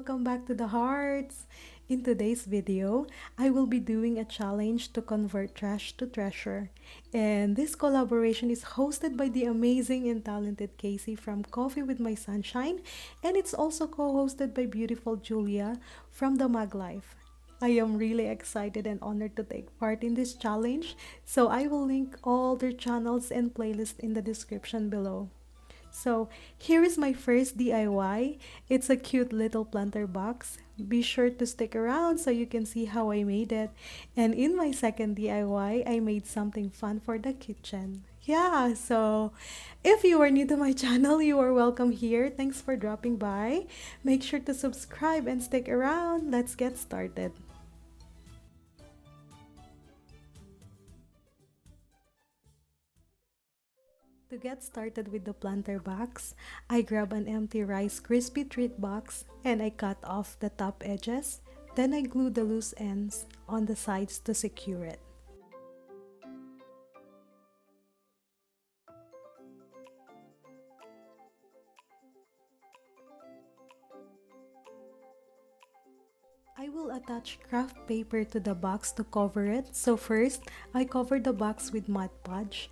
welcome back to the hearts. In today's video, I will be doing a challenge to convert trash to treasure. And this collaboration is hosted by the amazing and talented Casey from Coffee with My Sunshine, and it's also co-hosted by beautiful Julia from The Mag Life. I am really excited and honored to take part in this challenge, so I will link all their channels and playlists in the description below. So here is my first DIY. It's a cute little planter box. Be sure to stick around so you can see how I made it. And in my second DIY, I made something fun for the kitchen. Yeah, so if you are new to my channel, you are welcome here. Thanks for dropping by. Make sure to subscribe and stick around. Let's get started. To get started with the planter box, I grab an empty Rice Krispie treat box and I cut off the top edges. Then I glue the loose ends on the sides to secure it. I will attach craft paper to the box to cover it. So first, I cover the box with Modpodge.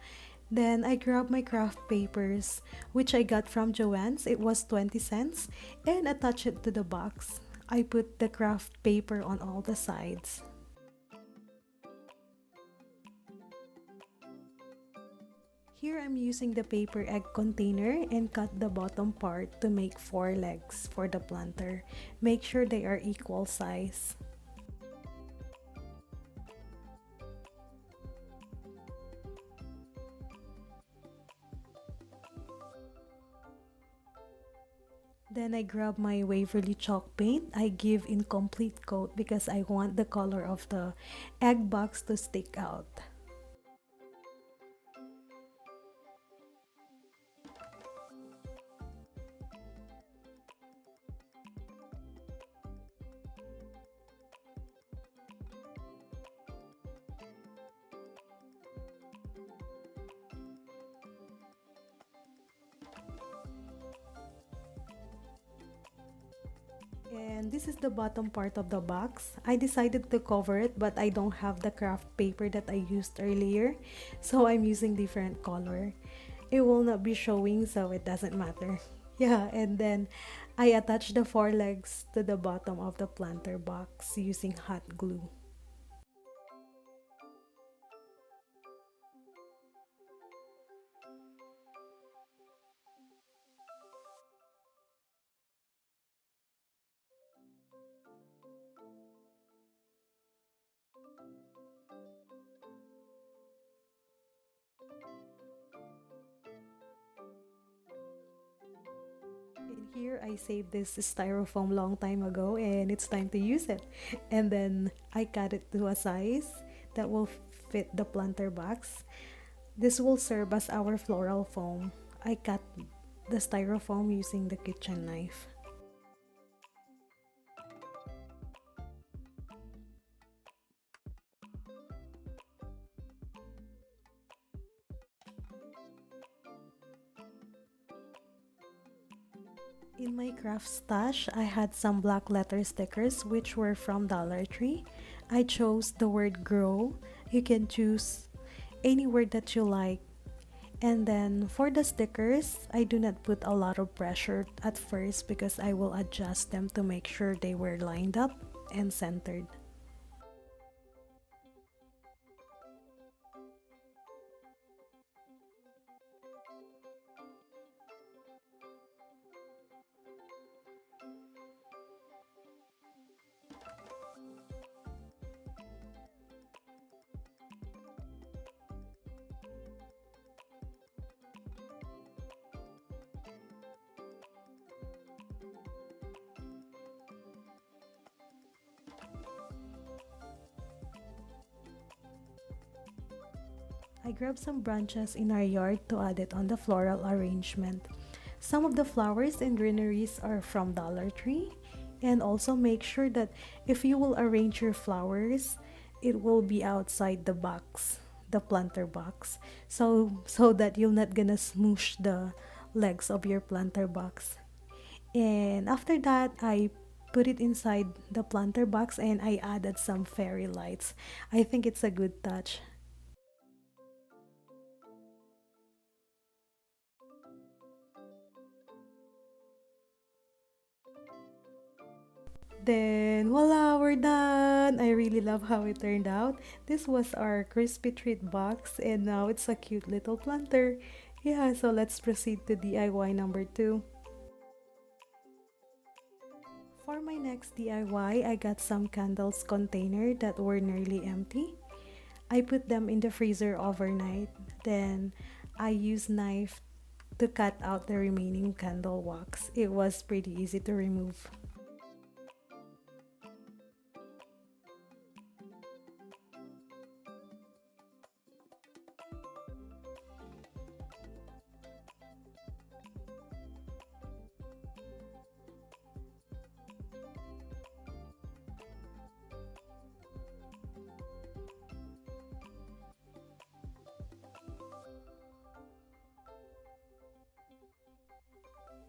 Then I grab my craft papers, which I got from Joann's. It was 20 cents, and attach it to the box. I put the craft paper on all the sides. Here I'm using the paper egg container and cut the bottom part to make 4 legs for the planter. Make sure they are equal size. Then I grab my Waverly chalk paint. I give incomplete coat because I want the color of the egg box to stick out. And this is the bottom part of the box. I decided to cover it, but I don't have the craft paper that I used earlier, so I'm using different color. It will not be showing, so it doesn't matter. Yeah, and then I attach the 4 legs to the bottom of the planter box using hot glue. And here I saved this styrofoam long time ago and it's time to use it. And then I cut it to a size that will fit the planter box. This will serve as our floral foam. I cut the styrofoam using the kitchen knife. In my craft stash, I had some black letter stickers which were from Dollar Tree. I chose the word grow. You can choose any word that you like. And then for the stickers, I do not put a lot of pressure at first because I will adjust them to make sure they were lined up and centered. I grabbed some branches in our yard to add it on the floral arrangement. Some of the flowers and greeneries are from Dollar Tree, and also make sure that if you will arrange your flowers, it will be outside the box, the planter box, so that you're not gonna smoosh the legs of your planter box. And after that, I put it inside the planter box, and I added some fairy lights. I think it's a good touch. Then voila, we're done. I really love how it turned out. This was our crispy treat box, and now it's a cute little planter. Yeah, so let's proceed to DIY number 2. For my next DIY, I got some candles container that were nearly empty. I put them in the freezer overnight. Then I used knife to cut out the remaining candle wax. It was pretty easy to remove.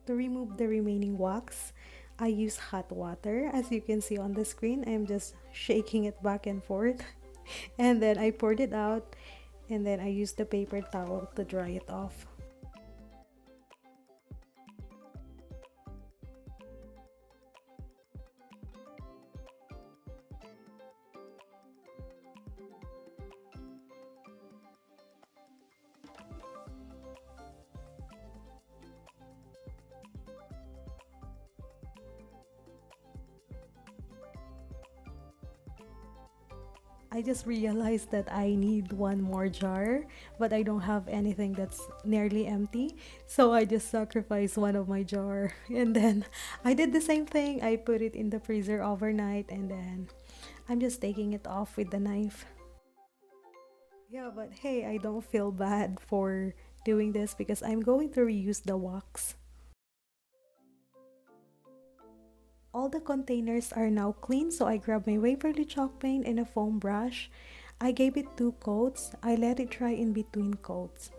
To remove the remaining wax, I use hot water. As you can see on the screen, I'm just shaking it back and forth. And then I poured it out, and then I used the paper towel to dry it off. I just realized that I need one more jar, but I don't have anything that's nearly empty. So I just sacrificed one of my jar. And then I did the same thing. I put it in the freezer overnight, and then I'm just taking it off with the knife. Yeah, but hey, I don't feel bad for doing this because I'm going to reuse the wax. All the containers are now clean, so I grabbed my Waverly chalk paint and a foam brush. I gave it 2 coats. I let it dry in between coats.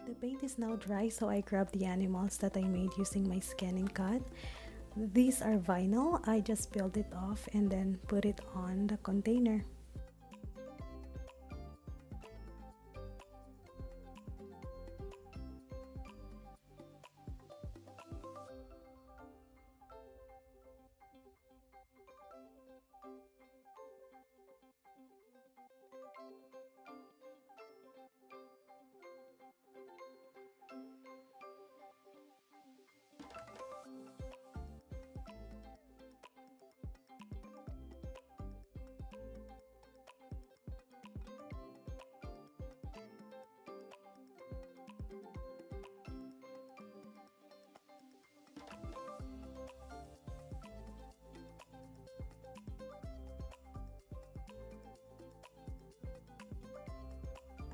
The paint is now dry, so I grabbed the animals that I made using my scan and cut. These are vinyl. I just peeled it off and then put it on the container.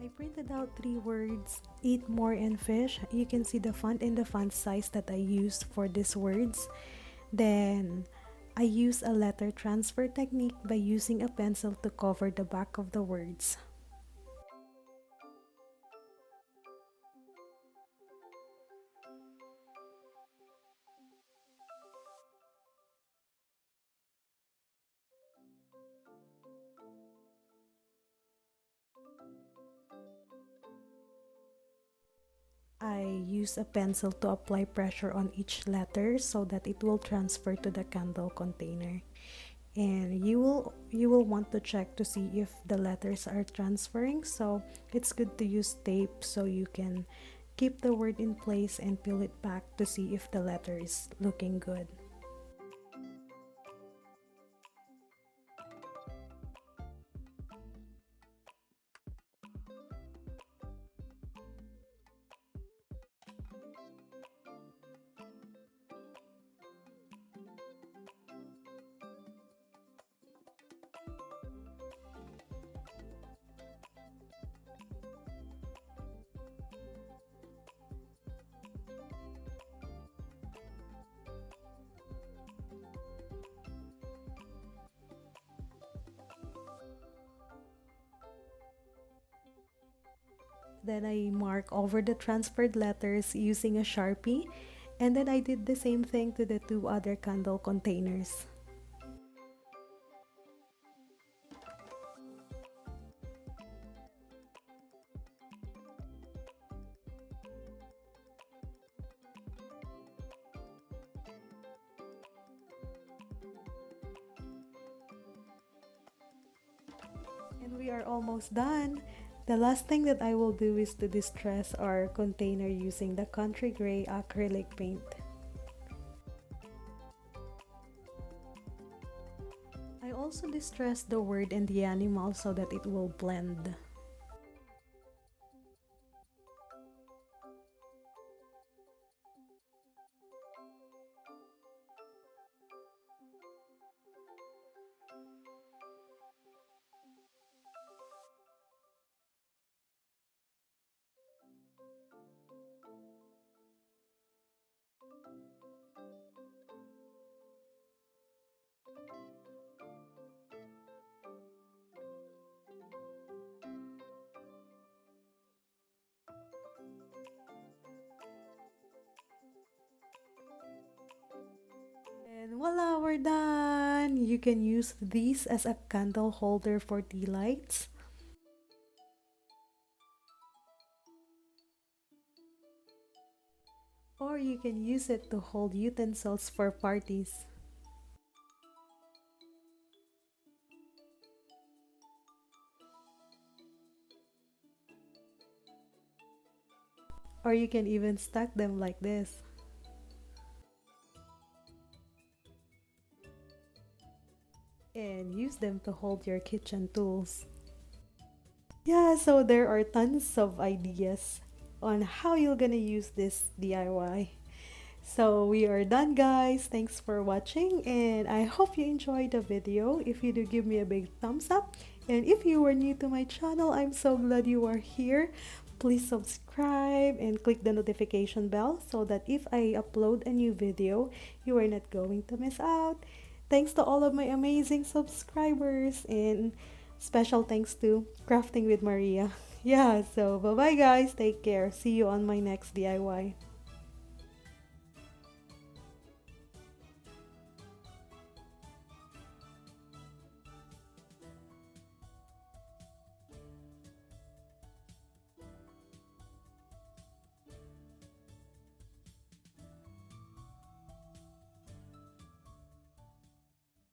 I printed out 3 words, eat more and fish. You can see the font and the font size that I used for these words. Then I use a letter transfer technique by using a pencil to cover the back of the words. I use a pencil to apply pressure on each letter so that it will transfer to the candle container. And you will want to check to see if the letters are transferring, so it's good to use tape so you can keep the word in place and peel it back to see if the letter is looking good. Then I mark over the transferred letters using a Sharpie. And then I did the same thing to the two other candle containers. And we are almost done. The last thing that I will do is to distress our container using the Country Gray acrylic paint. I also distress the word and the animal so that it will blend. And voila, we're done! You can use these as a candle holder for tea lights. Or you can use it to hold utensils for parties. Or you can even stack them like this. And use them to hold your kitchen tools. Yeah, so there are tons of ideas on how you're gonna use this DIY. So we are done, guys. Thanks for watching, and I hope you enjoyed the video. If you do, give me a big thumbs up. And if you are new to my channel, I'm so glad you are here. Please subscribe and click the notification bell so that if I upload a new video, you are not going to miss out. Thanks to all of my amazing subscribers, and special thanks to Crafting with Maria. Yeah, so bye bye, guys. Take care. See you on my next DIY.